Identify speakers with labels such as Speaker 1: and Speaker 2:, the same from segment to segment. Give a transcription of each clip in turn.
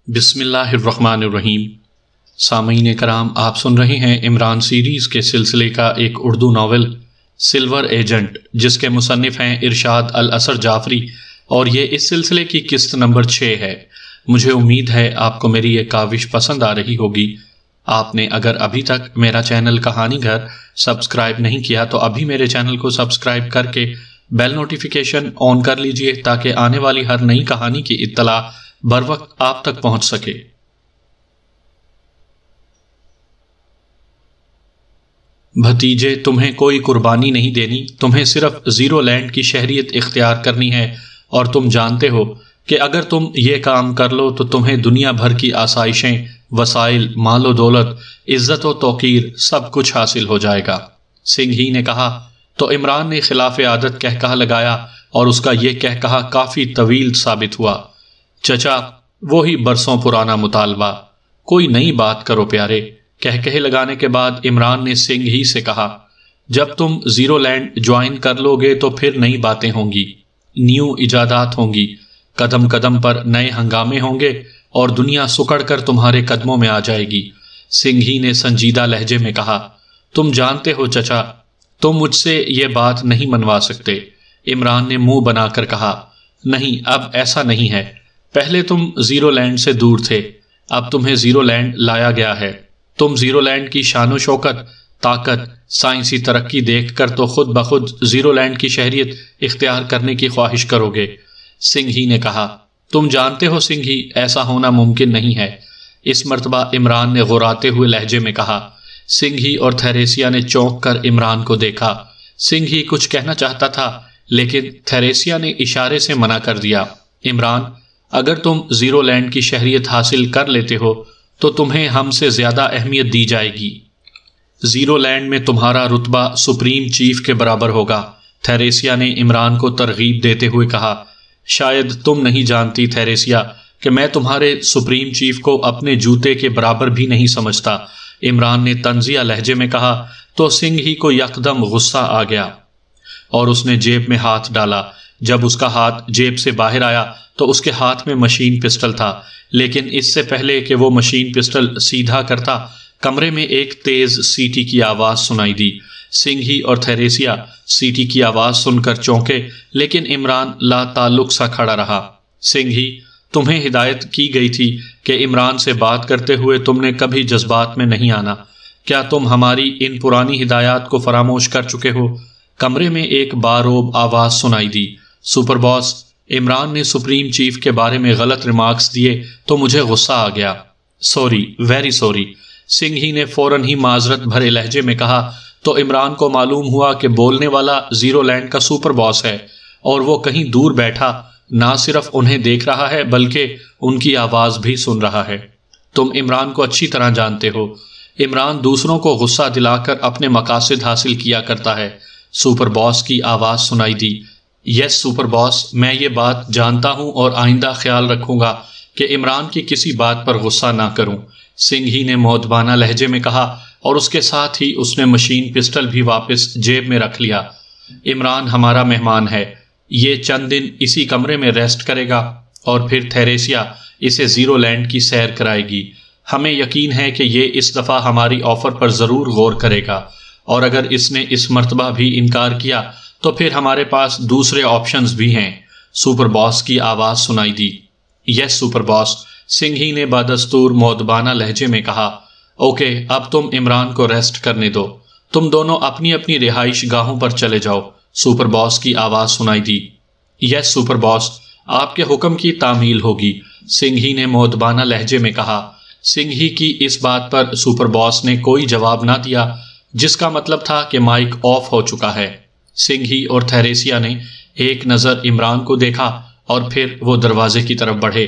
Speaker 1: بسم اللہ الرحمن الرحیم۔ سامعین کرام، آپ سن رہے ہیں عمران سیریز کے سلسلے کا ایک اردو ناول سلور ایجنٹ، جس کے مصنف ہیں ارشاد الاثر جعفری، اور یہ اس سلسلے کی قسط نمبر 6 ہے۔ مجھے امید ہے آپ کو میری یہ کاوش پسند آ رہی ہوگی۔ آپ نے اگر ابھی تک میرا چینل کہانی گھر سبسکرائب نہیں کیا تو ابھی میرے چینل کو سبسکرائب کر کے بیل نوٹیفیکیشن آن کر لیجئے تاکہ آنے والی ہر نئی کہانی کی اطلاع بر وقت آپ تک پہنچ سکے۔ بھتیجے، تمہیں کوئی قربانی نہیں دینی، تمہیں صرف زیرو لینڈ کی شہریت اختیار کرنی ہے، اور تم جانتے ہو کہ اگر تم یہ کام کر لو تو تمہیں دنیا بھر کی آسائشیں، وسائل، مال و دولت، عزت و توقیر سب کچھ حاصل ہو جائے گا۔ سنگھ ہی نے کہا تو عمران نے خلاف عادت کہکہا لگایا، اور اس کا یہ کہکہا کافی طویل ثابت ہوا۔ چچا، وہی برسوں پرانا مطالبہ، کوئی نئی بات کرو پیارے۔ کہکہے لگانے کے بعد عمران نے سنگھ ہی سے کہا، جب تم زیرو لینڈ جوائن کر لو گے تو پھر نئی باتیں ہوں گی، نیو ایجادات ہوں گی، قدم قدم پر نئے ہنگامے ہوں گے، اور دنیا سکڑ کر تمہارے قدموں میں آ جائے گی۔ سنگھ ہی نے سنجیدہ لہجے میں کہا، تم جانتے ہو چچا، تم مجھ سے یہ بات نہیں منوا سکتے۔ عمران نے منہ بنا کر کہا، نہیں، اب ایسا نہیں ہے۔ پہلے تم زیرو لینڈ سے دور تھے، اب تمہیں زیرو لینڈ لایا گیا ہے۔ تم زیرو لینڈ کی شان و شوکت، طاقت، سائنسی ترقی دیکھ کر تو خود بخود زیرو لینڈ کی شہریت اختیار کرنے کی خواہش کرو گے۔ سنگھ ہی نے کہا، تم جانتے ہو سنگھ ہی، ایسا ہونا ممکن نہیں ہے۔ اس مرتبہ عمران نے غراتے ہوئے لہجے میں کہا۔ سنگھ ہی اور تھیریسیا نے چونک کر عمران کو دیکھا۔ سنگھ ہی کچھ کہنا چاہتا تھا، لیکن تھیریسیا نے اشارے سے منع کر دیا۔ عمران، اگر تم زیرو لینڈ کی شہریت حاصل کر لیتے ہو تو تمہیں ہم سے زیادہ اہمیت دی جائے گی۔ زیرو لینڈ میں تمہارا رتبہ سپریم چیف کے برابر ہوگا۔ تھیریسیا نے عمران کو ترغیب دیتے ہوئے کہا، شاید تم نہیں جانتی تھیریسیا کہ میں تمہارے سپریم چیف کو اپنے جوتے کے برابر بھی نہیں سمجھتا۔ عمران نے طنزیہ لہجے میں کہا تو سنگھ ہی کو یکدم غصہ آ گیا، اور اس نے جیب میں ہاتھ ڈالا۔ جب اس کا ہاتھ جیب سے باہر آیا تو اس کے ہاتھ میں مشین پسٹل تھا، لیکن اس سے پہلے کہ وہ مشین پسٹل سیدھا کرتا، کمرے میں ایک تیز سیٹی کی آواز سنائی دی۔ سنگھ ہی اور تھیریسیا سیٹی کی آواز سن کر چونکے، لیکن عمران لا تعلق سا کھڑا رہا۔ سنگھ ہی، تمہیں ہدایت کی گئی تھی کہ عمران سے بات کرتے ہوئے تم نے کبھی جذبات میں نہیں آنا۔ کیا تم ہماری ان پرانی ہدایات کو فراموش کر چکے ہو؟ کمرے میں ایک باروب آواز سنائی دی، سپر باس، عمران نے سپریم چیف کے بارے میں غلط ریمارکس دیے تو مجھے غصہ آ گیا۔ Sorry, very sorry. سنگھ ہی نے فوراً ہی معذرت بھرے لہجے میں کہا تو عمران کو معلوم ہوا کہ بولنے والا زیرو لینڈ کا سپر باس ہے، اور وہ کہیں دور بیٹھا نہ صرف انہیں دیکھ رہا ہے بلکہ ان کی آواز بھی سن رہا ہے۔ تم عمران کو اچھی طرح جانتے ہو، عمران دوسروں کو غصہ دلا کر اپنے مقاصد حاصل کیا کرتا ہے۔ سپر باس کی آواز سنائی دی، یس سپر باس، میں یہ بات جانتا ہوں اور آئندہ خیال رکھوں گا کہ عمران کی کسی بات پر غصہ نہ کروں۔ سنگھ ہی نے مؤدبانہ لہجے میں کہا، اور اس کے ساتھ ہی اس نے مشین پسٹل بھی واپس جیب میں رکھ لیا۔ عمران ہمارا مہمان ہے، یہ چند دن اسی کمرے میں ریسٹ کرے گا، اور پھر تھیریسیا اسے زیرو لینڈ کی سیر کرائے گی۔ ہمیں یقین ہے کہ یہ اس دفعہ ہماری آفر پر ضرور غور کرے گا، اور اگر اس نے اس مرتبہ بھی انکار کیا تو پھر ہمارے پاس دوسرے آپشنز بھی ہیں۔ سپر باس کی آواز سنائی دی، یس سپر باس، سنگھ ہی نے بدستور مؤدبانہ لہجے میں کہا۔ اوکے، اب تم عمران کو ریسٹ کرنے دو، تم دونوں اپنی اپنی رہائش گاہوں پر چلے جاؤ۔ سپر باس کی آواز سنائی دی، یس سپر باس، آپ کے حکم کی تعمیل ہوگی، سنگھ ہی نے مؤدبانہ لہجے میں کہا۔ سنگھ ہی کی اس بات پر سپر باس نے کوئی جواب نہ دیا، جس کا مطلب تھا کہ مائک آف ہو چکا ہے۔ سنگھ ہی اور تھیریسیا نے ایک نظر عمران کو دیکھا اور پھر وہ دروازے کی طرف بڑھے۔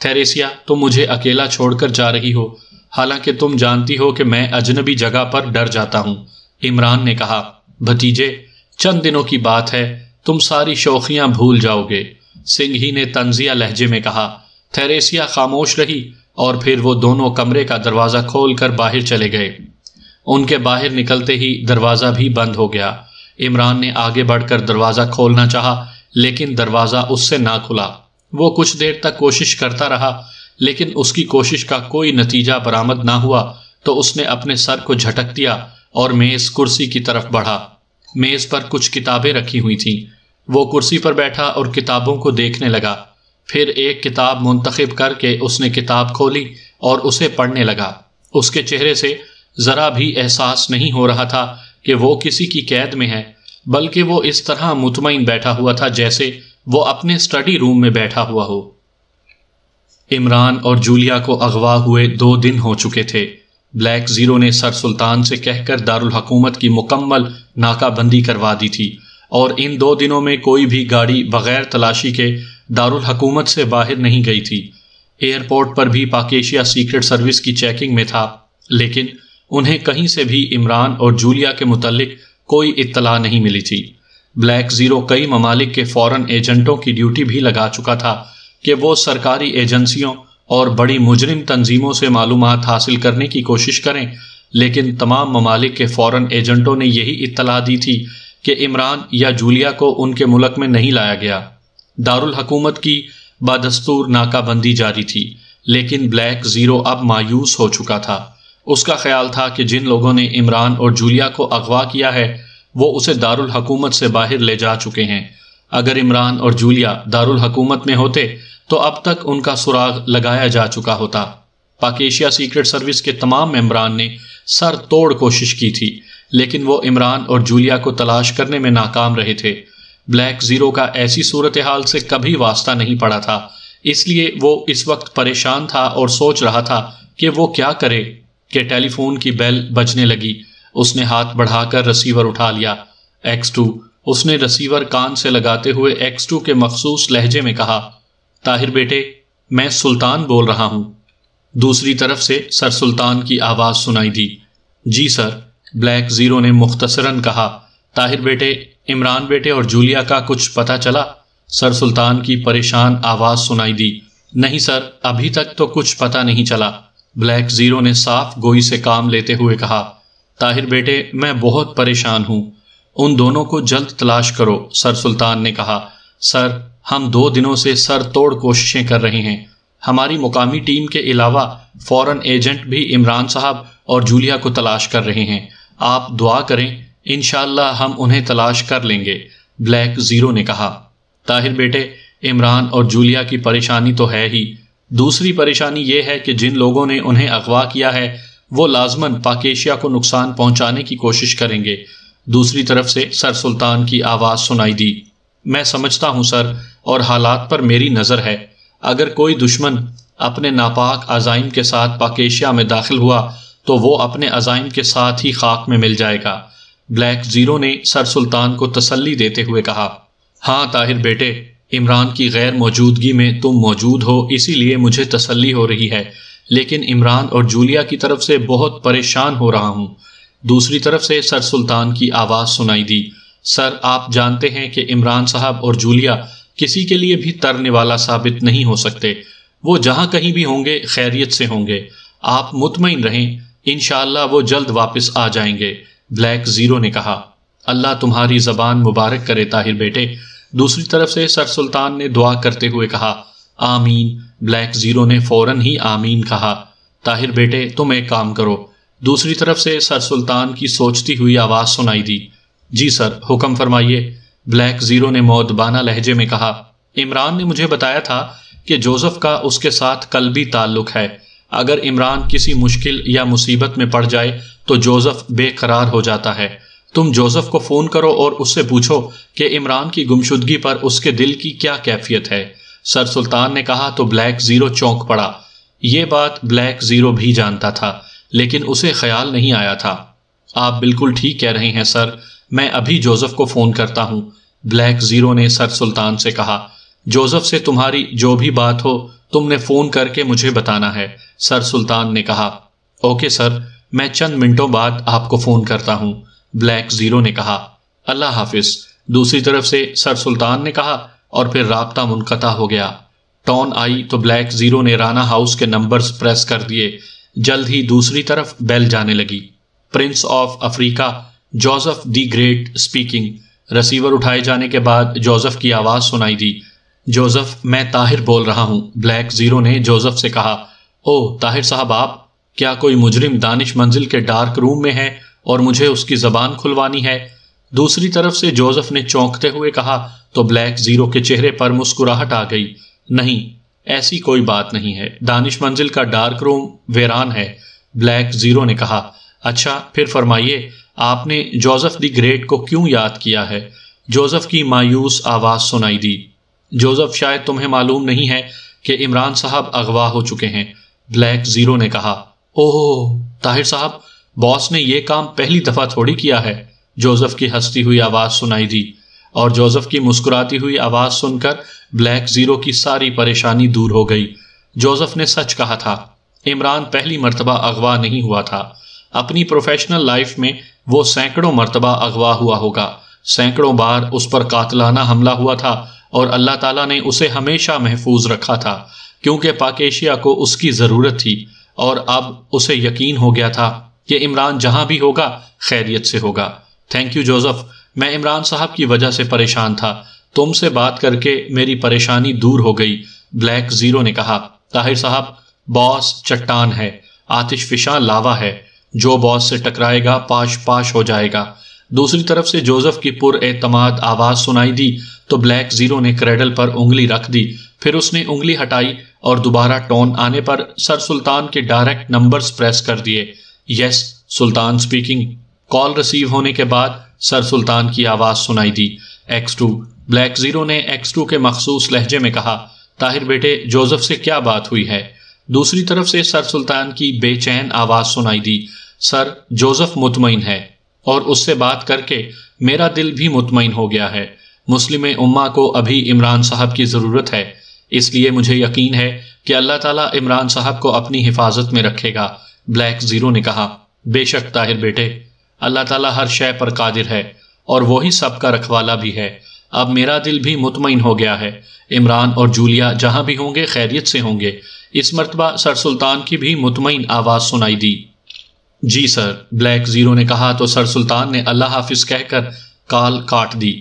Speaker 1: تھیریسیا، تم مجھے اکیلا چھوڑ کر جا رہی ہو، حالانکہ تم جانتی ہو کہ میں اجنبی جگہ پر ڈر جاتا ہوں۔ عمران نے کہا، بھتیجے، چند دنوں کی بات ہے، تم ساری شوخیاں بھول جاؤ گے۔ سنگھ ہی نے طنزیہ لہجے میں کہا۔ تھیریسیا خاموش رہی، اور پھر وہ دونوں کمرے کا دروازہ کھول کر باہر چلے گئے۔ ان کے باہر نکلتے ہی دروازہ بھی بند ہو گیا۔ عمران نے آگے بڑھ کر دروازہ کھولنا چاہا، لیکن دروازہ اس سے نہ کھلا۔ وہ کچھ دیر تک کوشش کرتا رہا، لیکن اس کی کوشش کا کوئی نتیجہ برآمد نہ ہوا تو اس نے اپنے سر کو جھٹک دیا اور میز کرسی کی طرف بڑھا۔ میز پر کچھ کتابیں رکھی ہوئی تھیں۔ وہ کرسی پر بیٹھا اور کتابوں کو دیکھنے لگا۔ پھر ایک کتاب منتخب کر کے اس نے کتاب کھولی اور اسے پڑھنے لگا۔ اس کے چہرے سے ذرا بھی احساس نہیں ہو رہا تھا کہ وہ کسی کی قید میں ہے، بلکہ وہ اس طرح مطمئن بیٹھا ہوا تھا جیسے وہ اپنے اسٹڈی روم میں بیٹھا ہوا ہو۔ عمران اور جولیا کو اغوا ہوئے 2 دن ہو چکے تھے۔ بلیک زیرو نے سر سلطان سے کہہ کر دارالحکومت کی مکمل ناکہ بندی کروا دی تھی، اور ان 2 دنوں میں کوئی بھی گاڑی بغیر تلاشی کے دارالحکومت سے باہر نہیں گئی تھی۔ ایئرپورٹ پر بھی پاک ایشیا سیکرٹ سروس کی چیکنگ میں تھا، لیکن انہیں کہیں سے بھی عمران اور جولیا کے متعلق کوئی اطلاع نہیں ملی تھی۔ بلیک زیرو کئی ممالک کے فورن ایجنٹوں کی ڈیوٹی بھی لگا چکا تھا کہ وہ سرکاری ایجنسیوں اور بڑی مجرم تنظیموں سے معلومات حاصل کرنے کی کوشش کریں، لیکن تمام ممالک کے فورن ایجنٹوں نے یہی اطلاع دی تھی کہ عمران یا جولیا کو ان کے ملک میں نہیں لایا گیا۔ دارالحکومت کی بادستور ناکہ بندی جاری تھی، لیکن بلیک زیرو اب مایوس ہو چکا تھا۔ اس کا خیال تھا کہ جن لوگوں نے عمران اور جولیا کو اغوا کیا ہے وہ اسے دارالحکومت سے باہر لے جا چکے ہیں۔ اگر عمران اور جولیا دارالحکومت میں ہوتے تو اب تک ان کا سراغ لگایا جا چکا ہوتا۔ پاک ایشیا سیکرٹ سروس کے تمام ممبران نے سر توڑ کوشش کی تھی، لیکن وہ عمران اور جولیا کو تلاش کرنے میں ناکام رہے تھے۔ بلیک زیرو کا ایسی صورتحال سے کبھی واسطہ نہیں پڑا تھا، اس لیے وہ اس وقت پریشان تھا اور سوچ رہا تھا کہ وہ کیا کرے کہ ٹیلی فون کی بیل بجنے لگی۔ اس نے ہاتھ بڑھا کر رسیور اٹھا لیا۔ X2۔ اس نے رسیور کان سے لگاتے ہوئے X2 کے مخصوص لہجے میں کہا، طاہر بیٹے، میں سلطان بول رہا ہوں۔ دوسری طرف سے سر سلطان کی آواز سنائی دی۔ جی سر، بلیک زیرو نے مختصراً کہا۔ طاہر بیٹے، عمران بیٹے اور جولیا کا کچھ پتہ چلا؟ سر سلطان کی پریشان آواز سنائی دی۔ نہیں سر، ابھی تک تو کچھ پتہ نہیں چلا، بلیک زیرو نے صاف گوئی سے کام لیتے ہوئے کہا۔ طاہر بیٹے، میں بہت پریشان ہوں، ان دونوں کو جلد تلاش کرو، سر سلطان نے کہا۔ سر، ہم 2 دنوں سے سر توڑ کوششیں کر رہے ہیں۔ ہماری مقامی ٹیم کے علاوہ فورن ایجنٹ بھی عمران صاحب اور جولیا کو تلاش کر رہے ہیں۔ آپ دعا کریں، انشاءاللہ ہم انہیں تلاش کر لیں گے، بلیک زیرو نے کہا۔ طاہر بیٹے، عمران اور جولیا کی پریشانی تو ہے ہی، دوسری پریشانی یہ ہے کہ جن لوگوں نے انہیں اغوا کیا ہے وہ لازماً پاک ایشیا کو نقصان پہنچانے کی کوشش کریں گے۔ دوسری طرف سے سر سلطان کی آواز سنائی دی۔ میں سمجھتا ہوں سر، اور حالات پر میری نظر ہے، اگر کوئی دشمن اپنے ناپاک عزائم کے ساتھ پاک ایشیا میں داخل ہوا تو وہ اپنے عزائم کے ساتھ ہی خاک میں مل جائے گا۔ بلیک زیرو نے سر سلطان کو تسلی دیتے ہوئے کہا۔ ہاں طاہر بیٹے، عمران کی غیر موجودگی میں تم موجود ہو اسی لیے مجھے تسلی ہو رہی ہے، لیکن عمران اور جولیا کی طرف سے بہت پریشان ہو رہا ہوں۔ دوسری طرف سے سر سلطان کی آواز سنائی دی۔ سر، آپ جانتے ہیں کہ عمران صاحب اور جولیا کسی کے لیے بھی ترنے والا ثابت نہیں ہو سکتے، وہ جہاں کہیں بھی ہوں گے خیریت سے ہوں گے، آپ مطمئن رہیں، انشاءاللہ وہ جلد واپس آ جائیں گے، بلیک زیرو نے کہا۔ اللہ تمہاری زبان مبارک کرے طاہر بیٹے، دوسری طرف سے سر سلطان نے دعا کرتے ہوئے کہا۔ آمین، بلیک زیرو نے فوراً ہی آمین کہا۔ طاہر بیٹے، تم ایک کام کرو، دوسری طرف سے سر سلطان کی سوچتی ہوئی آواز سنائی دی۔ جی سر، حکم فرمائیے، بلیک زیرو نے مؤدبانہ لہجے میں کہا۔ عمران نے مجھے بتایا تھا کہ جوزف کا اس کے ساتھ قلبی تعلق ہے، اگر عمران کسی مشکل یا مصیبت میں پڑ جائے تو جوزف بے قرار ہو جاتا ہے۔ تم جوزف کو فون کرو اور اس سے پوچھو کہ عمران کی گمشدگی پر اس کے دل کی کیا کیفیت ہے، سر سلطان نے کہا تو بلیک زیرو چونک پڑا۔ یہ بات بلیک زیرو بھی جانتا تھا، لیکن اسے خیال نہیں آیا تھا۔ آپ بالکل ٹھیک کہہ رہے ہیں سر، میں ابھی جوزف کو فون کرتا ہوں، بلیک زیرو نے سر سلطان سے کہا۔ جوزف سے تمہاری جو بھی بات ہو تم نے فون کر کے مجھے بتانا ہے، سر سلطان نے کہا۔ اوکے سر، میں چند منٹوں بعد آپ کو فون کرتا ہوں، بلیک زیرو نے کہا۔ اللہ حافظ، دوسری طرف سے سر سلطان نے کہا، اور پھر رابطہ منقطع ہو گیا۔ ٹون آئی تو بلیک زیرو نے رانا ہاؤس کے نمبرز پریس کر دیے۔ جلد ہی دوسری طرف بیل جانے لگی۔ Prince of Africa Joseph the great speaking. Receiver اٹھائے جانے کے بعد جوزف کی آواز سنائی دی۔ جوزف میں طاہر بول رہا ہوں، بلیک زیرو نے جوزف سے کہا۔ او طاہر صاحب آپ، کیا کوئی مجرم دانش منزل کے ڈارک روم میں ہے اور مجھے اس کی زبان کھلوانی ہے؟ دوسری طرف سے جوزف نے چونکتے ہوئے کہا تو بلیک زیرو کے چہرے پر مسکراہٹ آ گئی۔ نہیں، ایسی کوئی بات نہیں ہے، دانش منزل کا ڈارک روم ویران ہے، بلیک زیرو نے کہا۔ اچھا پھر فرمائیے آپ نے جوزف دی گریٹ کو کیوں یاد کیا ہے؟ جوزف کی مایوس آواز سنائی دی۔ جوزف شاید تمہیں معلوم نہیں ہے کہ عمران صاحب اغوا ہو چکے ہیں، بلیک زیرو نے کہا۔ اوہ طاہر صاحب، باس نے یہ کام پہلی دفعہ تھوڑی کیا ہے، جوزف کی ہنستی ہوئی آواز سنائی دی، اور جوزف کی مسکراتی ہوئی آواز سن کر بلیک زیرو کی ساری پریشانی دور ہو گئی۔ جوزف نے سچ کہا تھا، عمران پہلی مرتبہ اغوا نہیں ہوا تھا، اپنی پروفیشنل لائف میں وہ سینکڑوں مرتبہ اغوا ہوا ہوگا، سینکڑوں بار اس پر قاتلانہ حملہ ہوا تھا، اور اللہ تعالیٰ نے اسے ہمیشہ محفوظ رکھا تھا کیونکہ پاک ایشیا کو اس کی ضرورت تھی، اور اب اسے یقین ہو گیا تھا کہ عمران جہاں بھی ہوگا خیریت سے ہوگا۔ تھینک یو جوزف، میں عمران صاحب کی وجہ سے پریشان تھا، تم سے بات کر کے میری پریشانی دور ہو گئی، بلیک زیرو نے کہا۔ طاہر صاحب، باس چٹان ہے، آتش فشاں لاوا ہے، جو باس سے ٹکرائے گا پاش پاش ہو جائے گا۔ دوسری طرف سے جوزف کی پر اعتماد آواز سنائی دی تو بلیک زیرو نے کریڈل پر انگلی رکھ دی، پھر اس نے انگلی ہٹائی اور دوبارہ ٹون آنے پر سر سلطان کے ڈائریکٹ نمبرز پریس کر دیے۔ یس سلطان سپیکنگ۔ کال ریسیو ہونے کے بعد سر سلطان کی آواز سنائی دی۔ X2۔ بلیک زیرو نے X2 کے مخصوص لہجے میں کہا، طاہر بیٹے جوزف سے کیا بات ہوئی ہے؟ دوسری طرف سے سر سلطان کی بے چین آواز سنائی دی، سر جوزف مطمئن ہے، اور اس سے بات کر کے میرا دل بھی مطمئن ہو گیا ہے۔ مسلم امہ کو ابھی عمران صاحب کی ضرورت ہے، اس لیے مجھے یقین ہے کہ اللہ تعالیٰ عمران صاحب کو اپنی حفاظت میں رکھے گا، بلیک زیرو نے کہا۔ بے شک طاہر بیٹے، اللہ تعالیٰ ہر شے پر قادر ہے اور وہی سب کا رکھوالا بھی ہے۔ اب میرا دل بھی مطمئن ہو گیا ہے، عمران اور جولیا جہاں بھی ہوں گے خیریت سے ہوں گے۔ اس مرتبہ سر سلطان کی بھی مطمئن آواز سنائی دی۔ جی سر، بلیک زیرو نے کہا تو سر سلطان نے اللہ حافظ کہہ کر کال کاٹ دی۔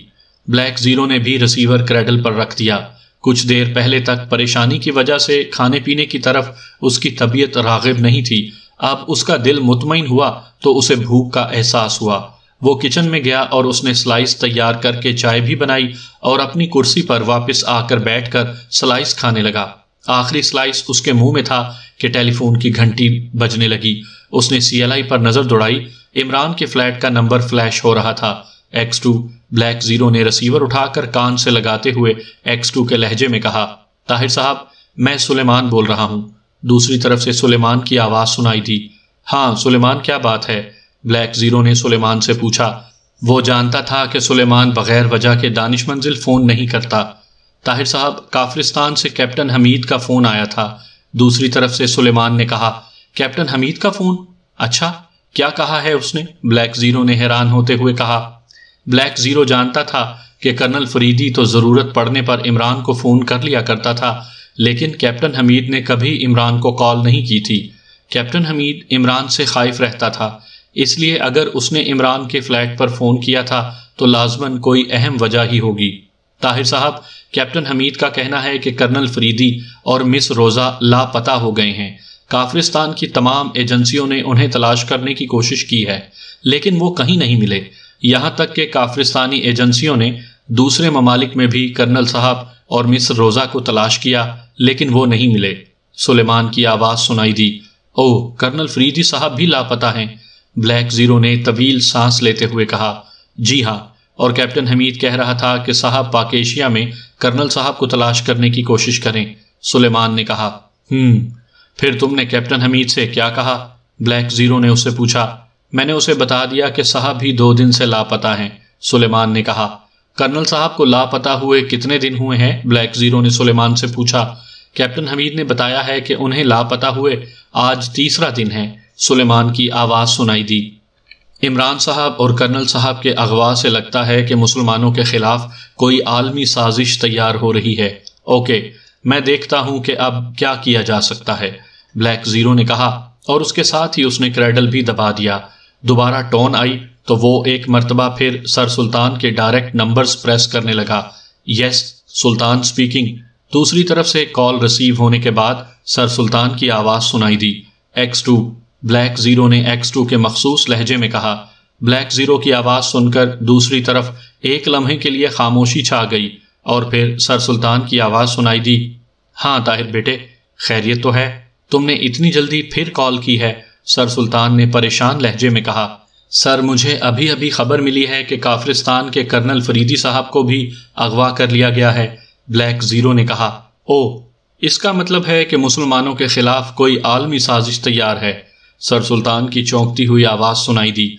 Speaker 1: بلیک زیرو نے بھی ریسیور کریڈل پر رکھ دیا۔ کچھ دیر پہلے تک پریشانی کی وجہ سے کھانے پینے کی طرف اس کی طبیعت راغب نہیں تھی، اب اس کا دل مطمئن ہوا تو اسے بھوک کا احساس ہوا۔ وہ کچن میں گیا اور اس نے سلائس تیار کر کے چائے بھی بنائی اور اپنی کرسی پر واپس آ کر بیٹھ کر سلائس کھانے لگا۔ آخری سلائس اس کے منہ میں تھا کہ ٹیلی فون کی گھنٹی بجنے لگی۔ اس نے CLI پر نظر دوڑائی، عمران کے فلیٹ کا نمبر فلیش ہو رہا تھا۔ X2۔ بلیک زیرو نے ریسیور اٹھا کر کان سے لگاتے ہوئے X2 کے لہجے میں کہا، طاہر صاحب میں سلیمان بول رہا ہوں۔ دوسری طرف سے سلیمان کی آواز سنائی دی۔ ہاں سلیمان، کیا بات ہے؟ بلیک زیرو نے سلیمان سے پوچھا۔ وہ جانتا تھا کہ سلیمان بغیر وجہ کے دانش منزل فون نہیں کرتا۔ طاہر صاحب، کافرستان سے کیپٹن حمید کا فون آیا تھا، دوسری طرف سے سلیمان نے کہا۔ کیپٹن حمید کا فون؟ اچھا، کیا کہا ہے اس نے؟ بلیک زیرو نے حیران ہوتے ہوئے کہا۔ بلیک زیرو جانتا تھا کہ کرنل فریدی تو ضرورت پڑنے پر عمران کو فون کر لیا کرتا تھا، لیکن کیپٹن حمید نے کبھی عمران کو کال نہیں کی تھی۔ کیپٹن حمید عمران سے خائف رہتا تھا، اس لیے اگر اس نے عمران کے فلیٹ پر فون کیا تھا تو لازماً کوئی اہم وجہ ہی ہوگی۔ طاہر صاحب، کیپٹن حمید کا کہنا ہے کہ کرنل فریدی اور مس روزہ لاپتہ ہو گئے ہیں۔ کافرستان کی تمام ایجنسیوں نے انہیں تلاش کرنے کی کوشش کی ہے، لیکن وہ کہیں نہیں ملے، یہاں تک کہ کافرستانی ایجنسیوں نے دوسرے ممالک میں بھی کرنل صاحب اور مس روزہ کو تلاش کیا، لیکن وہ نہیں ملے۔ سلیمان کی آواز سنائی دی۔ او، کرنل فریدی صاحب بھی لاپتہ ہیں؟ بلیک زیرو نے طویل سانس لیتے ہوئے کہا۔ جی ہاں، اور کیپٹن حمید کہہ رہا تھا کہ صاحب پاک ایشیا میں کرنل صاحب کو تلاش کرنے کی کوشش کریں، سلیمان نے کہا۔ پھر تم نے کیپٹن حمید سے کیا کہا؟ بلیک زیرو نے اس سے پوچھا۔ میں نے اسے بتا دیا کہ صاحب بھی 2 دن سے لاپتہ ہیں، سلیمان نے کہا۔ کرنل صاحب کو لاپتہ ہوئے کتنے دن ہوئے ہیں؟ بلیک زیرو نے سلیمان سے پوچھا۔ کیپٹن حمید نے بتایا ہے کہ انہیں لاپتہ ہوئے آج 3را دن ہے، سلیمان کی آواز سنائی دی۔ عمران صاحب اور کرنل صاحب کے اغوا سے لگتا ہے کہ مسلمانوں کے خلاف کوئی عالمی سازش تیار ہو رہی ہے۔ اوکے، میں دیکھتا ہوں کہ اب کیا کیا جا سکتا ہے، بلیک زیرو نے کہا، اور اس کے ساتھ ہی اس نے کریڈل بھی دبا دیا۔ دوبارہ ٹون آئی تو وہ ایک مرتبہ پھر سر سلطان کے ڈائریکٹ نمبرز پریس کرنے لگا۔ یس سلطان سپیکنگ۔ دوسری طرف سے کال ریسیو ہونے کے بعد سر سلطان کی آواز سنائی دی۔ X2۔ بلیک زیرو نے X2 کے مخصوص لہجے میں کہا۔ بلیک زیرو کی آواز سن کر دوسری طرف ایک لمحے کے لیے خاموشی چھا گئی اور پھر سر سلطان کی آواز سنائی دی۔ ہاں طاہر بیٹے، خیریت تو ہے؟ تم نے اتنی جلدی پھر کال کی ہے؟ سر سلطان نے پریشان لہجے میں کہا۔ سر مجھے ابھی ابھی خبر ملی ہے کہ کافرستان کے کرنل فریدی صاحب کو بھی اغوا کر لیا گیا ہے، بلیک زیرو نے کہا۔ او، اس کا مطلب ہے کہ مسلمانوں کے خلاف کوئی عالمی سازش تیار ہے، سر سلطان کی چونکتی ہوئی آواز سنائی دی۔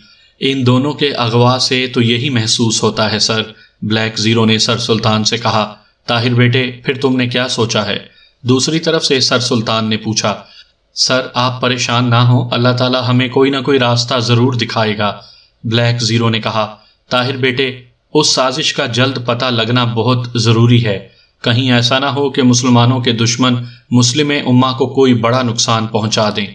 Speaker 1: ان دونوں کے اغوا سے تو یہی محسوس ہوتا ہے سر، بلیک زیرو نے سر سلطان سے کہا۔ طاہر بیٹے پھر تم نے کیا سوچا ہے؟ دوسری طرف سے سر سلطان نے پوچھا۔ سر آپ پریشان نہ ہوں، اللہ تعالیٰ ہمیں کوئی نہ کوئی راستہ ضرور دکھائے گا، بلیک زیرو نے کہا۔ طاہر بیٹے اس سازش کا جلد پتہ لگنا بہت ضروری ہے، کہیں ایسا نہ ہو کہ مسلمانوں کے دشمن مسلم امہ کو کوئی بڑا نقصان پہنچا دیں،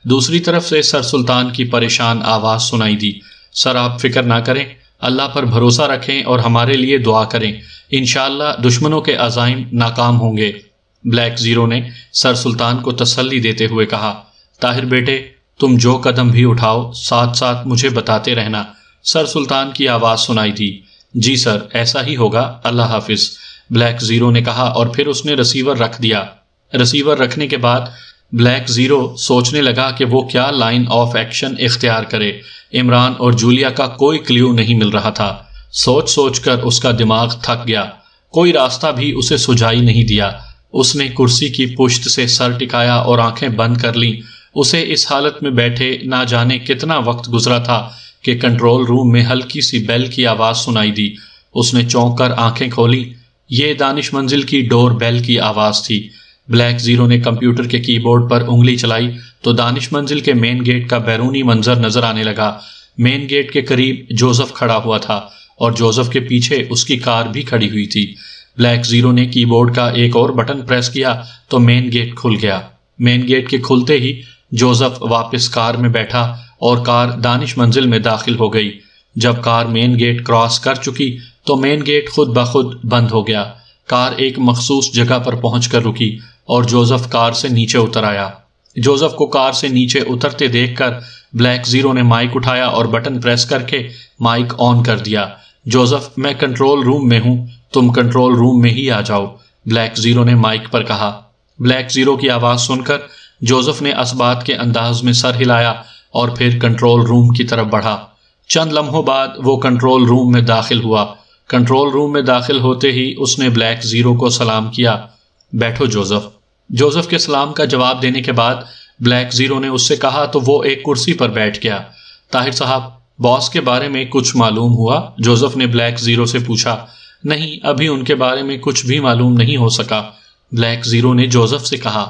Speaker 1: دوسری طرف سے سر سلطان کی پریشان آواز سنائی دی۔ سر آپ فکر نہ کریں، اللہ پر بھروسہ رکھیں اور ہمارے لیے دعا کریں، انشاءاللہ دشمنوں کے عزائم ناکام ہوں گے، بلیک زیرو نے سر سلطان کو تسلی دیتے ہوئے کہا۔ طاہر بیٹے تم جو قدم بھی اٹھاؤ ساتھ ساتھ مجھے بتاتے رہنا، سر سلطان کی آواز سنائی دی۔ جی سر ایسا ہی ہوگا، اللہ حافظ، بلیک زیرو نے کہا اور پھر اس نے ریسیور رکھ دیا۔ ریسیور رکھنے کے بعد بلیک زیرو سوچنے لگا کہ وہ کیا لائن آف ایکشن اختیار کرے۔ عمران اور جولیا کا کوئی کلیو نہیں مل رہا تھا۔ سوچ سوچ کر اس کا دماغ تھک گیا، کوئی راستہ بھی اسے سجائی نہیں دیا۔ اس نے کرسی کی پشت سے سر ٹکایا اور آنکھیں بند کر لیں۔ اسے اس حالت میں بیٹھے نہ جانے کتنا وقت گزرا تھا کہ کنٹرول روم میں ہلکی سی بیل کی آواز سنائی دی۔ اس نے چونک کر آنکھیں کھولی، یہ دانش منزل کی ڈور بیل کی آواز تھی۔ بلیک زیرو نے کمپیوٹر کے کی بورڈ پر انگلی چلائی تو دانش منزل کے مین گیٹ کا بیرونی منظر نظر آنے لگا۔ مین گیٹ کے قریب جوزف کھڑا ہوا تھا اور جوزف کے پیچھے اس کی کار بھی کھڑی ہوئی تھی۔ بلیک زیرو نے کی بورڈ کا ایک اور بٹن پریس کیا تو مین گیٹ کھل گیا۔ مین گیٹ کے کھلتے ہی جوزف واپس کار میں بیٹھا اور کار دانش منزل میں داخل ہو گئی۔ جب کار مین گیٹ کراس کر چکی تو مین گیٹ خود بخود بند ہو گیا۔ کار ایک مخصوص جگہ پر پہنچ کر رکی اور جوزف کار سے نیچے اتر آیا۔ جوزف کو کار سے نیچے اترتے دیکھ کر بلیک زیرو نے مائک اٹھایا اور بٹن پریس کر کے مائک آن کر دیا۔ جوزف میں کنٹرول روم میں ہوں، تم کنٹرول روم میں ہی آ جاؤ، بلیک زیرو نے مائک پر کہا۔ بلیک زیرو کی آواز سن کر جوزف نے اسبات کے انداز میں سر ہلایا اور پھر کنٹرول روم کی طرف بڑھا۔ چند لمحوں بعد وہ کنٹرول روم میں داخل ہوا۔ کنٹرول روم میں داخل ہوتے ہی اس نے بلیک زیرو کو سلام کیا۔ بیٹھو جوزف۔ جوزف کے سلام کا جواب دینے کے بعد بلیک زیرو نے اس سے کہا تو وہ ایک کرسی پر بیٹھ گیا۔ طاہر صاحب باس کے بارے میں کچھ معلوم ہوا؟ جوزف نے بلیک زیرو سے پوچھا۔ نہیں، ابھی ان کے بارے میں کچھ بھی معلوم نہیں ہو سکا، بلیک زیرو نے جوزف سے کہا۔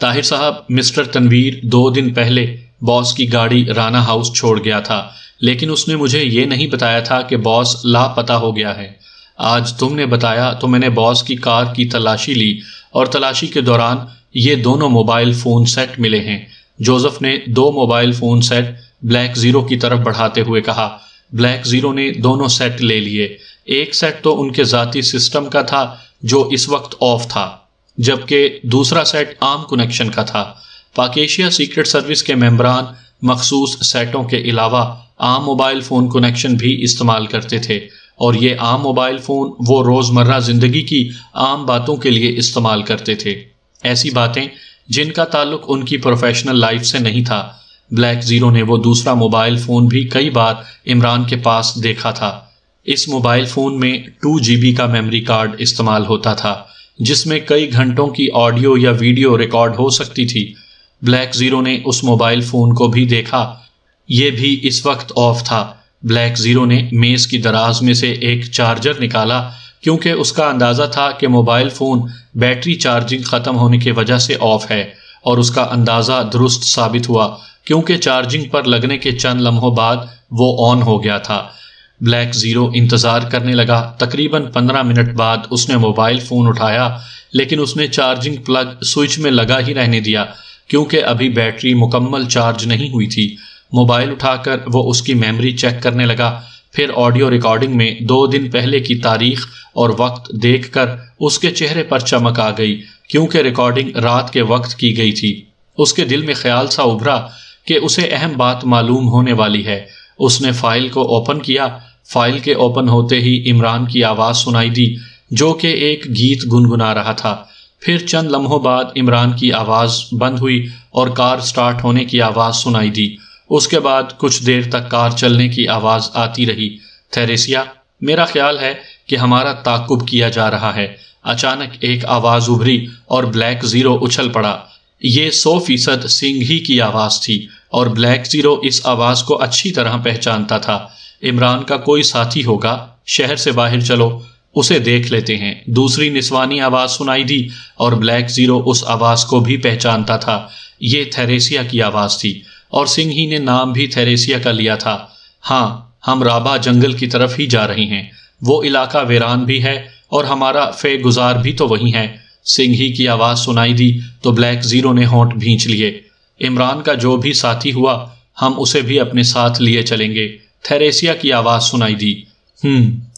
Speaker 1: طاہر صاحب مسٹر تنویر 2 دن پہلے باس کی گاڑی رانا ہاؤس چھوڑ گیا تھا، لیکن اس نے مجھے یہ نہیں بتایا تھا کہ باس لاپتہ ہو گیا ہے۔ آج تم نے بتایا تو میں نے باس کی کار کی تلاشی لی اور تلاشی کے دوران یہ دونوں موبائل فون سیٹ ملے ہیں۔ جوزف نے 2 mobile phone set black zero کی طرف بڑھاتے ہوئے کہا۔ بلیک زیرو نے دونوں سیٹ لے لیے۔ ایک سیٹ تو ان کے ذاتی سسٹم کا تھا جو اس وقت آف تھا، جبکہ دوسرا سیٹ عام کنیکشن کا تھا۔ پاک ایشیا سیکرٹ سروس کے ممبران مخصوص سیٹوں کے علاوہ عام موبائل فون کنیکشن بھی استعمال کرتے تھے، اور یہ عام موبائل فون وہ روزمرہ زندگی کی عام باتوں کے لیے استعمال کرتے تھے، ایسی باتیں جن کا تعلق ان کی پروفیشنل لائف سے نہیں تھا۔ بلیک زیرو نے وہ دوسرا موبائل فون بھی کئی بار عمران کے پاس دیکھا تھا۔ اس موبائل فون میں 2 GB کا میموری کارڈ استعمال ہوتا تھا، جس میں کئی گھنٹوں کی آڈیو یا ویڈیو ریکارڈ ہو سکتی تھی۔ بلیک زیرو نے اس موبائل فون کو بھی دیکھا، یہ بھی اس وقت آف تھا۔ بلیک زیرو نے میز کی دراز میں سے ایک چارجر نکالا، کیونکہ اس کا اندازہ تھا کہ موبائل فون بیٹری چارجنگ ختم ہونے کی وجہ سے آف ہے، اور اس کا اندازہ درست ثابت ہوا کیونکہ چارجنگ پر لگنے کے چند لمحوں بعد وہ آن ہو گیا تھا۔ بلیک زیرو انتظار کرنے لگا۔ تقریباً 15 منٹ بعد اس نے موبائل فون اٹھایا، لیکن اس نے چارجنگ پلگ سوئچ میں لگا ہی رہنے دیا کیونکہ ابھی بیٹری مکمل چارج نہیں ہوئی تھی۔ موبائل اٹھا کر وہ اس کی میموری چیک کرنے لگا۔ پھر آڈیو ریکارڈنگ میں 2 دن پہلے کی تاریخ اور وقت دیکھ کر اس کے چہرے پر چمک آ گئی، کیونکہ ریکارڈنگ رات کے وقت کی گئی تھی۔ اس کے دل میں خیال سا ابھرا کہ اسے اہم بات معلوم ہونے والی ہے۔ اس نے فائل کو اوپن کیا۔ فائل کے اوپن ہوتے ہی عمران کی آواز سنائی دی، جو کہ ایک گیت گنگنا رہا تھا۔ پھر چند لمحوں بعد عمران کی آواز بند ہوئی اور کار سٹارٹ ہونے کی آواز سنائی دی۔ اس کے بعد کچھ دیر تک کار چلنے کی آواز آتی رہی۔ تھیریسیا، میرا خیال ہے کہ ہمارا تعاقب کیا جا رہا ہے۔ اچانک ایک آواز ابھری اور بلیک زیرو اچھل پڑا۔ یہ 100% سنگھ ہی کی آواز تھی اور بلیک زیرو اس آواز کو اچھی طرح پہچانتا تھا۔ عمران کا کوئی ساتھی ہوگا، شہر سے باہر چلو، اسے دیکھ لیتے ہیں۔ دوسری نسوانی آواز سنائی دی اور بلیک زیرو اس آواز کو بھی پہچانتا تھا۔ یہ تھیریسیا کی آواز تھی اور سنگھ ہی نے نام بھی تھیریسیا کا لیا تھا۔ ہاں، ہم رابا جنگل کی طرف ہی جا رہے ہیں۔ وہ علاقہ ویران بھی ہے اور ہمارا فے گزار بھی تو وہی ہے۔ سنگھ ہی کی آواز سنائی دی تو بلیک زیرو نے ہونٹ بھینچ لیے۔ عمران کا جو بھی ساتھی ہوا، ہم اسے بھی اپنے ساتھ لیے چلیں گے۔ تھیریسیا کی آواز سنائی دی۔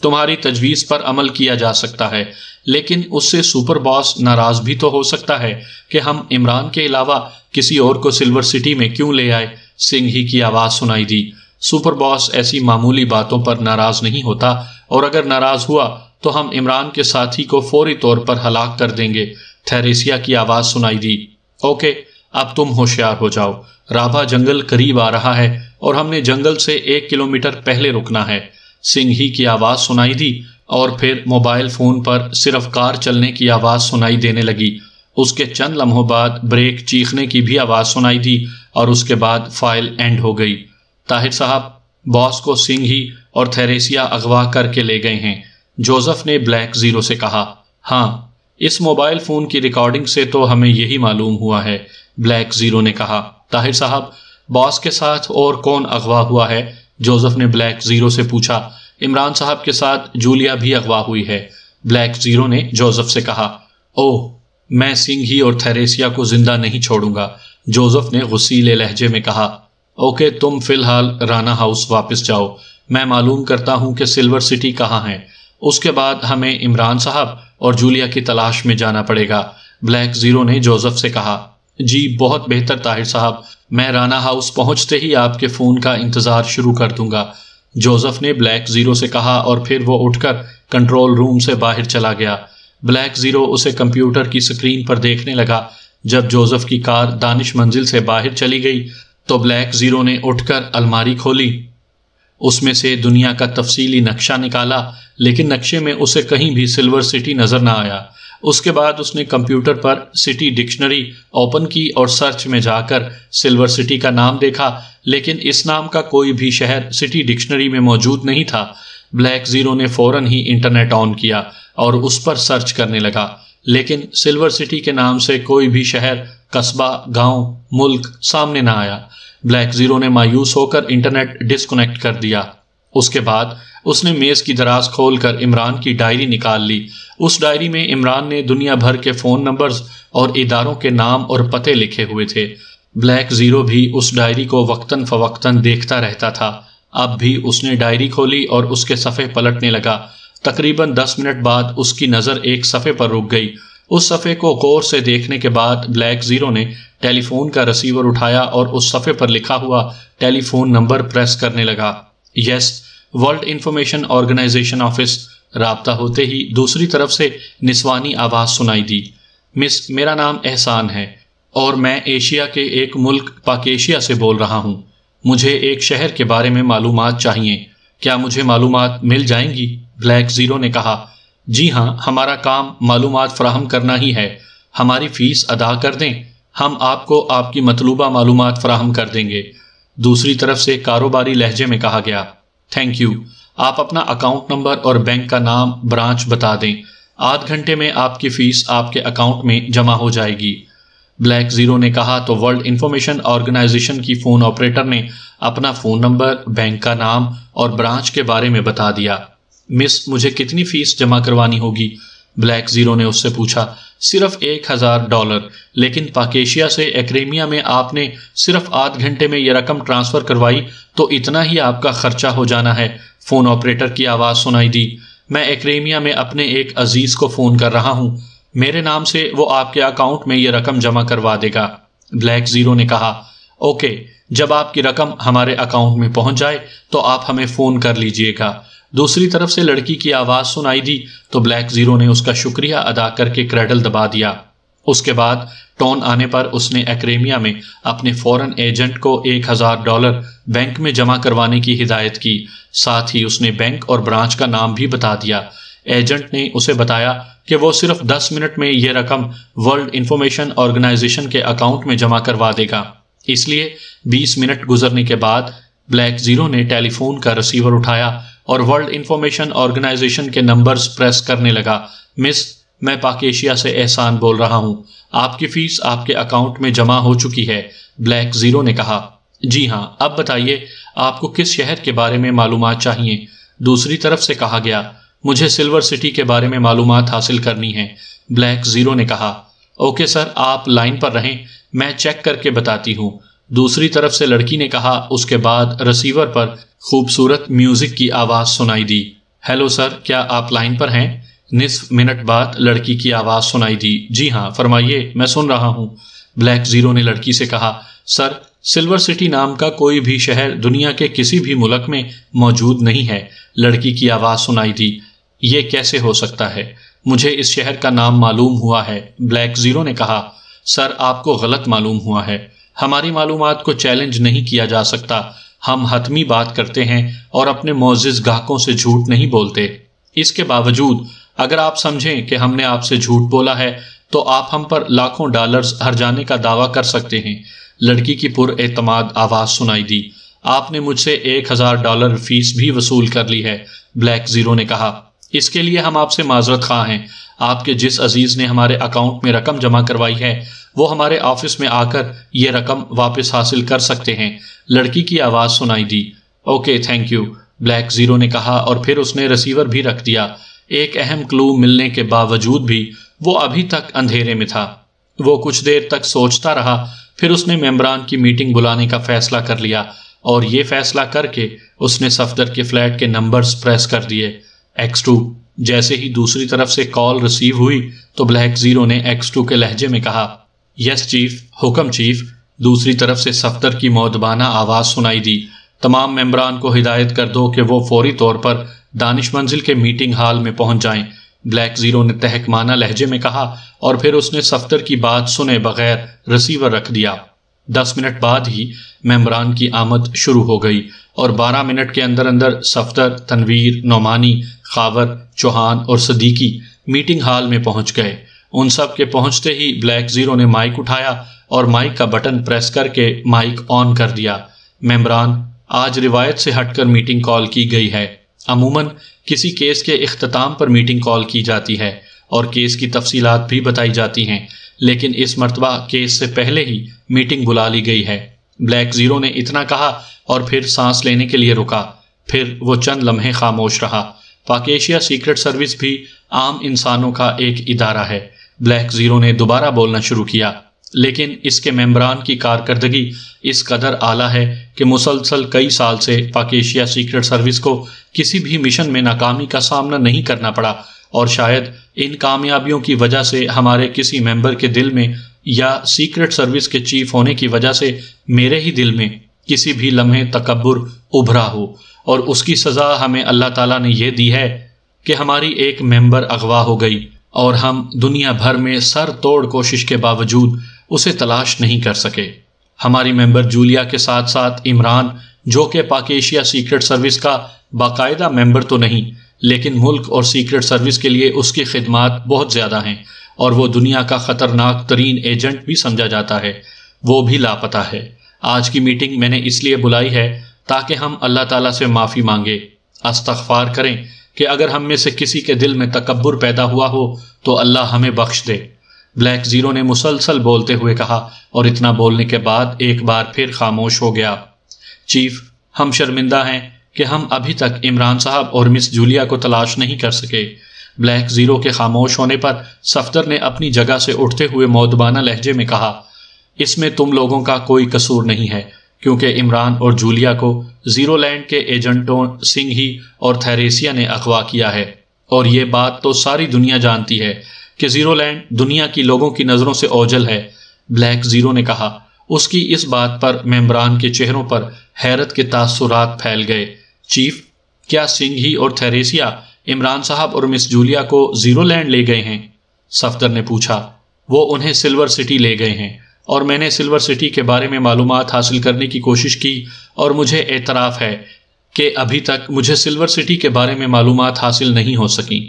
Speaker 1: تمہاری تجویز پر عمل کیا جا سکتا ہے، لیکن اس سے سپر باس ناراض بھی تو ہو سکتا ہے کہ ہم عمران کے علاوہ کسی اور کو سلور سٹی میں کیوں لے آئے۔ سنگھ ہی کی آواز سنائی دی۔ سپر باس ایسی معمولی باتوں پر ناراض نہیں ہوتا، اور اگر ناراض ہوا تو ہم عمران کے ساتھی کو فوری طور پر ہلاک کر دیں گے۔ تھیریسیا کی آواز سنائی دی۔ اوکے، اب تم ہوشیار ہو جاؤ، رابا جنگل قریب آ رہا ہے اور ہم نے جنگل سے 1 کلومیٹر پہلے رکنا ہے۔ سنگھ ہی کی آواز سنائی دی اور پھر موبائل فون پر صرف کار چلنے کی آواز سنائی دینے لگی۔ اس کے چند لمحوں بعد بریک چیخنے کی بھی آواز سنائی دی اور اس کے بعد فائل اینڈ ہو گئی۔ طاہر صاحب، باس کو سنگھ ہی اور تھیریسیا اغوا کر کے لے گئے ہیں، جوزف نے بلیک زیرو سے کہا۔ ہاں، اس موبائل فون کی ریکارڈنگ سے تو ہمیں یہی معلوم ہوا ہے، بلیک زیرو نے کہا۔ طاہر صاحب، باس کے ساتھ اور کون اغوا ہوا ہے؟ جوزف نے بلیک زیرو سے پوچھا۔ عمران صاحب کے ساتھ جولیا بھی اغوا ہوئی ہے، بلیک زیرو نے جوزف سے کہا۔ اوہ، میں سنگھ ہی اور تھیریسیا کو زندہ نہیں چھوڑوں گا، جوزف نے غصیلے لہجے میں کہا۔ اوکے، تم فی الحال رانا ہاؤس واپس جاؤ، میں معلوم کرتا ہوں کہ سلور سٹی کہاں ہے۔ اس کے بعد ہمیں عمران صاحب اور جولیا کی تلاش میں جانا پڑے گا، بلیک زیرو نے جوزف سے کہا۔ جی بہت بہتر طاہر صاحب، میں رانا ہاؤس پہنچتے ہی آپ کے فون کا انتظار شروع کر دوں گا، جوزف نے بلیک زیرو سے کہا، اور پھر وہ اٹھ کر کنٹرول روم سے باہر چلا گیا۔ بلیک زیرو اسے کمپیوٹر کی سکرین پر دیکھنے لگا۔ جب جوزف کی کار دانش منزل سے باہر چلی گئی تو بلیک زیرو نے اٹھ کر الماری کھولی، اس میں سے دنیا کا تفصیلی نقشہ نکالا، لیکن نقشے میں اسے کہیں بھی سلور سٹی نظر نہ آیا۔ اس کے بعد اس نے کمپیوٹر پر سٹی ڈکشنری اوپن کی اور سرچ میں جا کر سلور سٹی کا نام دیکھا، لیکن اس نام کا کوئی بھی شہر سٹی ڈکشنری میں موجود نہیں تھا۔ بلیک زیرو نے فوراً ہی انٹرنیٹ آن کیا اور اس پر سرچ کرنے لگا، لیکن سلور سٹی کے نام سے کوئی بھی شہر، قصبہ، گاؤں، ملک سامنے نہ آیا۔ بلیک زیرو نے مایوس ہو کر انٹرنیٹ ڈسکنیکٹ کر دیا۔ اس کے بعد اس نے میز کی دراز کھول کر عمران کی ڈائری نکال لی۔ اس ڈائری میں عمران نے دنیا بھر کے فون نمبرز اور اداروں کے نام اور پتے لکھے ہوئے تھے۔ بلیک زیرو بھی اس ڈائری کو وقتاً فوقتاً دیکھتا رہتا تھا۔ اب بھی اس نے ڈائری کھولی اور اس کے صفحے پلٹنے لگا۔ تقریباً 10 منٹ بعد اس کی نظر ایک صفحے پر رک گئی۔ اس صفحے کو غور سے دیکھنے کے بعد بلیک زیرو نے ٹیلی فون کا ریسیور اٹھایا اور اس صفحے پر لکھا ہوا ٹیلی فون نمبر پریس کرنے لگا۔ یس، ورلڈ انفارمیشن آرگنائزیشن آفس۔ رابطہ ہوتے ہی دوسری طرف سے نسوانی آواز سنائی دی۔ مس، میرا نام احسان ہے اور میں ایشیا کے ایک ملک پاکیشیا سے بول رہا ہوں۔ مجھے ایک شہر کے بارے میں معلومات چاہیے، کیا مجھے معلومات مل جائیں گی؟ بلیک زیرو نے کہا۔ جی ہاں، ہمارا کام معلومات فراہم کرنا ہی ہے۔ ہماری فیس ادا کر دیں، ہم آپ کو آپ کی مطلوبہ معلومات فراہم کر دیں گے، دوسری طرف سے کاروباری لہجے میں کہا گیا۔ تھینک یو، آپ اپنا اکاؤنٹ نمبر اور بینک کا نام، برانچ بتا دیں، آدھ گھنٹے میں آپ کی فیس آپ کے اکاؤنٹ میں جمع ہو جائے گی، بلیک زیرو نے کہا تو ورلڈ انفارمیشن آرگنائزیشن کی فون آپریٹر نے اپنا فون نمبر، بینک کا نام اور برانچ کے بارے میں بتا دیا۔ مس، مجھے کتنی فیس جمع کروانی ہوگی؟ بلیک زیرو نے اس سے پوچھا۔ صرف $1000، لیکن پاکیشیا سے ایکریمیا میں آپ نے صرف آدھ گھنٹے میں یہ رقم ٹرانسفر کروائی تو اتنا ہی آپ کا خرچہ ہو جانا ہے۔ فون آپریٹر کی آواز سنائی دی۔ میں ایکریمیا میں اپنے ایک عزیز کو فون کر رہا ہوں، میرے نام سے وہ آپ کے اکاؤنٹ میں یہ رقم جمع کروا دے گا۔ بلیک زیرو نے کہا، اوکے، جب آپ کی رقم ہمارے اکاؤنٹ میں پہنچ جائے تو آپ ہمیں فون کر لیجئے گا۔ دوسری طرف سے لڑکی کی آواز سنائی دی تو بلیک زیرو نے اس کا شکریہ ادا کر کے کریڈل دبا دیا۔ اس کے بعد ٹون آنے پر اس نے ایکریمیا میں اپنے فورن ایجنٹ کو $1000 بینک میں جمع کروانے کی ہدایت کی، ساتھ ہی اس نے بینک اور برانچ کا نام بھی بتا دیا۔ ایجنٹ نے اسے بتایا کہ وہ صرف 10 منٹ میں یہ رقم ورلڈ انفارمیشن آرگنائزیشن کے اکاؤنٹ میں جمع کروا دے گا، اس لیے 20 منٹ گزرنے کے بعد بلیک زیرو نے ٹیلی فون کا ریسیور اٹھایا اور ورلڈ انفارمیشن آرگنائزیشن کے نمبرز پریس کرنے لگا۔ مس، میں پاکیشیا سے احسان بول رہا ہوں، آپ کی فیس آپ کے اکاؤنٹ میں جمع ہو چکی ہے۔ بلیک زیرو نے کہا، جی ہاں، اب بتائیے آپ کو کس شہر کے بارے میں معلومات چاہیے؟ دوسری طرف سے کہا گیا، مجھے سلور سٹی کے بارے میں معلومات حاصل کرنی ہیں۔ بلیک زیرو نے کہا، اوکے سر، آپ لائن پر رہیں، میں چیک کر کے بتاتی ہوں۔ دوسری طرف سے لڑکی نے کہا۔ اس کے بعد ریسیور پر خوبصورت میوزک کی آواز سنائی دی۔ ہیلو سر، کیا آپ لائن پر ہیں؟ نصف منٹ بعد لڑکی کی آواز سنائی دی، جی ہاں، فرمائیے، میں سن رہا ہوں۔ بلیک زیرو نے لڑکی سے کہا، سر، سلور سٹی نام کا کوئی بھی شہر دنیا کے کسی بھی ملک میں موجود نہیں ہے۔ لڑکی کی آواز سنائی دی، یہ کیسے ہو سکتا ہے؟ مجھے اس شہر کا نام معلوم ہوا ہے۔ بلیک زیرو نے کہا، سر، آپ کو غلط معلوم ہوا ہے، ہماری معلومات کو چیلنج نہیں کیا جا سکتا، ہم حتمی بات کرتے ہیں اور اپنے معزز گاہکوں سے جھوٹ نہیں بولتے۔ اس کے باوجود اگر آپ سمجھیں کہ ہم نے آپ سے جھوٹ بولا ہے تو آپ ہم پر لاکھوں ڈالرز ہرجانے کا دعویٰ کر سکتے ہیں۔ لڑکی کی پر اعتماد آواز سنائی دی، آپ نے مجھ سے $1000 فیس بھی وصول کر لی ہے۔ بلیک زیرو نے کہا، اس کے لیے ہم آپ سے معذرت خواہ ہیں۔ آپ کے جس عزیز نے ہمارے اکاؤنٹ میں رقم جمع کروائی ہے وہ ہمارے آفس میں آ کر یہ رقم واپس حاصل کر سکتے ہیں۔ لڑکی کی آواز سنائی دی، okay, thank you, black zero نے کہا، اور پھر اس نے ریسیور بھی رکھ دیا۔ ایک اہم کلو ملنے کے باوجود بھی وہ ابھی تک اندھیرے میں تھا۔ وہ کچھ دیر تک سوچتا رہا، پھر اس نے ممبران کی میٹنگ بلانے کا فیصلہ کر لیا، اور یہ فیصلہ کر کے اس نے صفدر کے فلیٹ کے نمبرز پریس کر دیے۔ X2۔ جیسے ہی دوسری طرف سے کال ریسیو ہوئی تو بلیک زیرو نے X2 کے لہجے میں کہا، یس چیف، حکم چیف۔ دوسری طرف سے صفدر کی مؤدبانہ آواز سنائی دی، تمام ممبران کو ہدایت کر دو کہ وہ فوری طور پر دانش منزل کے میٹنگ ہال میں پہنچ جائیں۔ بلیک زیرو نے تحقمانہ لہجے میں کہا، اور پھر اس نے صفدر کی بات سنے بغیر ریسیور رکھ دیا۔ 10 منٹ بعد ہی ممبران کی آمد شروع ہو گئی، اور 12 منٹ کے اندر اندر صفدر، تنویر، نعمانی، خاور، چوہان اور صدیقی میٹنگ ہال میں پہنچ گئے۔ ان سب کے پہنچتے ہی بلیک زیرو نے مائک اٹھایا اور مائک کا بٹن پریس کر کے مائک آن کر دیا۔ ممبران، آج روایت سے ہٹ کر میٹنگ کال کی گئی ہے۔ عموماً کسی کیس کے اختتام پر میٹنگ کال کی جاتی ہے اور کیس کی تفصیلات بھی بتائی جاتی ہیں، لیکن اس مرتبہ کیس سے پہلے ہی میٹنگ بلا لی گئی ہے۔ بلیک زیرو نے اتنا کہا اور پھر سانس لینے کے لیے رکا، پھر وہ چند لمحے خاموش رہا۔ پاکیشیا سیکرٹ سروس بھی عام انسانوں کا ایک ادارہ ہے۔ بلیک زیرو نے دوبارہ بولنا شروع کیا، لیکن اس کے ممبران کی کارکردگی اس قدر اعلیٰ ہے کہ مسلسل کئی سال سے پاکیشیا سیکرٹ سروس کو کسی بھی مشن میں ناکامی کا سامنا نہیں کرنا پڑا، اور شاید ان کامیابیوں کی وجہ سے ہمارے کسی ممبر کے دل میں یا سیکرٹ سروس کے چیف ہونے کی وجہ سے میرے ہی دل میں کسی بھی لمحے تکبر ابھرا ہو، اور اس کی سزا ہمیں اللہ تعالیٰ نے یہ دی ہے کہ ہماری ایک ممبر اغوا ہو گئی اور ہم دنیا بھر میں سر توڑ کوشش کے باوجود اسے تلاش نہیں کر سکے۔ ہماری ممبر جولیا کے ساتھ ساتھ عمران، جو کہ پاکیشیا سیکرٹ سروس کا باقاعدہ ممبر تو نہیں، لیکن ملک اور سیکرٹ سروس کے لیے اس کی خدمات بہت زیادہ ہیں، اور وہ دنیا کا خطرناک ترین ایجنٹ بھی سمجھا جاتا ہے، وہ بھی لاپتہ ہے۔ آج کی میٹنگ میں نے اس لیے بلائی ہے تاکہ ہم اللہ تعالیٰ سے معافی مانگے، استغفار کریں کہ اگر ہم میں سے کسی کے دل میں تکبر پیدا ہوا ہو تو اللہ ہمیں بخش دے۔ بلیک زیرو نے مسلسل بولتے ہوئے کہا، اور اتنا بولنے کے بعد ایک بار پھر خاموش ہو گیا۔ چیف، ہم شرمندہ ہیں کہ ہم ابھی تک عمران صاحب اور مس جولیا کو تلاش نہیں کر سکے۔ بلیک زیرو کے خاموش ہونے پر صفدر نے اپنی جگہ سے اٹھتے ہوئے مؤدبانہ لہجے میں کہا، اس میں تم لوگوں کا کوئی قصور نہیں ہے، کیونکہ عمران اور جولیا کو زیرو لینڈ کے ایجنٹوں سنگھ ہی اور تھیریسیا نے اغوا کیا ہے، اور یہ بات تو ساری دنیا جانتی ہے کہ زیرو لینڈ دنیا کی لوگوں کی نظروں سے اوجھل ہے۔ بلیک زیرو نے کہا۔ اس کی اس بات پر ممبران کے چہروں پر حیرت کے تاثرات پھیل گئے۔ چیف، کیا سنگھ ہی اور تھیریسیا عمران صاحب اور مس جولیا کو زیرو لینڈ لے گئے ہیں؟ صفدر نے پوچھا۔ وہ انہیں سلور سٹی لے گئے ہیں، اور میں نے سلور سٹی کے بارے میں معلومات حاصل کرنے کی کوشش کی، اور مجھے اعتراف ہے کہ ابھی تک مجھے سلور سٹی کے بارے میں معلومات حاصل نہیں ہو سکیں۔